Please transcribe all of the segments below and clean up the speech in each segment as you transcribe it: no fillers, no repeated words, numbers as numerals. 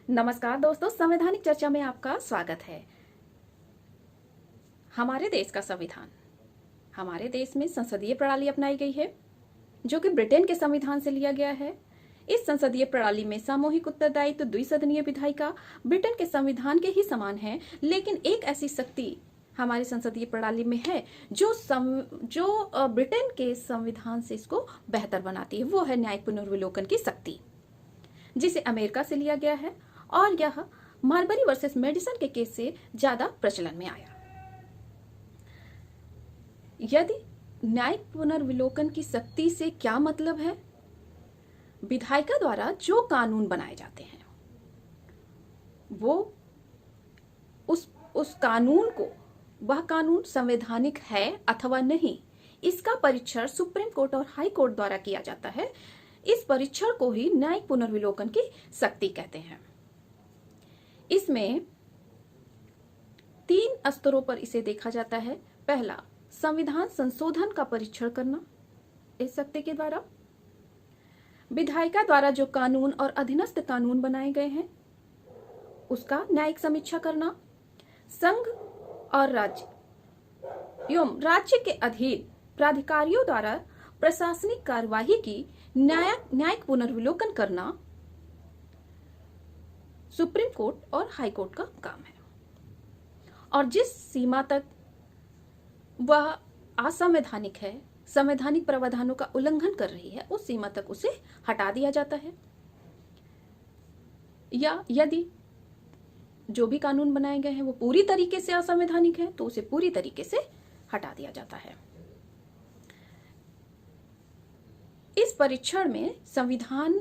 नमस्कार दोस्तों, संवैधानिक चर्चा में आपका स्वागत है। हमारे देश का संविधान, हमारे देश में संसदीय प्रणाली अपनाई गई है जो कि ब्रिटेन के संविधान से लिया गया है। इस संसदीय प्रणाली में सामूहिक उत्तरदायित्व द्विसदनीय विधायिका ब्रिटेन के संविधान के ही समान है, लेकिन एक ऐसी शक्ति हमारी संसदीय प्रणाली में है जो ब्रिटेन के संविधान से इसको बेहतर बनाती है। वो है न्यायिक पुनर्विलोकन की शक्ति, जिसे अमेरिका से लिया गया है और यह मार्बरी वर्सेस मेडिसन के केस से ज्यादा प्रचलन में आया। यदि न्यायिक पुनर्विलोकन की शक्ति से क्या मतलब है? विधायिका द्वारा जो कानून बनाए जाते हैं वो उस कानून को, वह कानून संवैधानिक है अथवा नहीं, इसका परीक्षण सुप्रीम कोर्ट और हाई कोर्ट द्वारा किया जाता है। इस परीक्षण को ही न्यायिक पुनर्विलोकन की शक्ति कहते हैं। इसमें 3 स्तरों पर इसे देखा जाता है। पहला, संविधान संशोधन का परीक्षण करना इस शक्ति के द्वारा। विधायिका द्वारा जो कानून और अधीनस्थ कानून बनाए गए हैं उसका न्यायिक समीक्षा करना। संघ और राज्य एवं राज्य के अधीन प्राधिकारियों द्वारा प्रशासनिक कार्यवाही की न्यायिक पुनर्विलोकन करना सुप्रीम कोर्ट और हाई कोर्ट का काम है। और जिस सीमा तक वह असंवैधानिक है, संवैधानिक प्रावधानों का उल्लंघन कर रही है, उस सीमा तक उसे हटा दिया जाता है। या यदि जो भी कानून बनाए गए हैं वो पूरी तरीके से असंवैधानिक है तो उसे पूरी तरीके से हटा दिया जाता है। इस परीक्षण में संविधान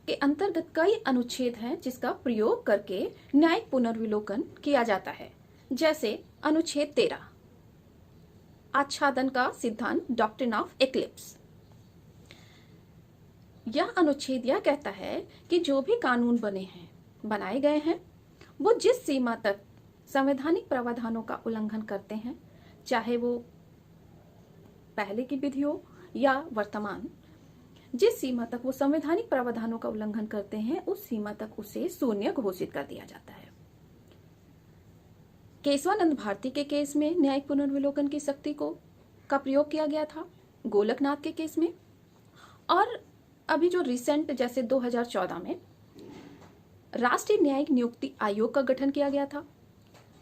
के अंतर्गत कई अनुच्छेद हैं जिसका प्रयोग करके न्यायिक पुनर्विलोकन किया जाता है। जैसे अनुच्छेद 13, आच्छादन का सिद्धांत, डॉक्ट्रिन ऑफ एक्लिप्स। यह अनुच्छेद यह कहता है कि जो भी कानून बनाए गए हैं वो जिस सीमा तक संवैधानिक प्रावधानों का उल्लंघन करते हैं, चाहे वो पहले की विधि हो या वर्तमान, जिस सीमा तक वो संवैधानिक प्रावधानों का उल्लंघन करते हैं उस सीमा तक उसे शून्य घोषित कर दिया जाता है। केशवानंद भारती के केस में न्यायिक पुनर्विलोकन की शक्ति का प्रयोग किया गया था, गोलकनाथ के केस में, और अभी जो रिसेंट जैसे 2014 में राष्ट्रीय न्यायिक नियुक्ति आयोग का गठन किया गया था।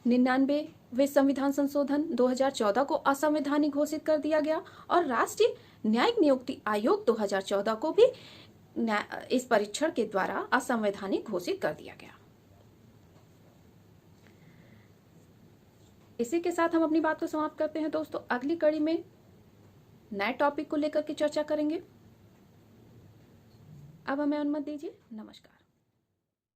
99वें संविधान संशोधन 2014 को असंवैधानिक घोषित कर दिया गया और राष्ट्रीय न्यायिक नियुक्ति आयोग 2014 को भी इस परीक्षण के द्वारा असंवैधानिक घोषित कर दिया गया। इसी के साथ हम अपनी बात को समाप्त करते हैं दोस्तों। अगली कड़ी में नए टॉपिक को लेकर के चर्चा करेंगे। अब हमें अनुमति दीजिए। नमस्कार।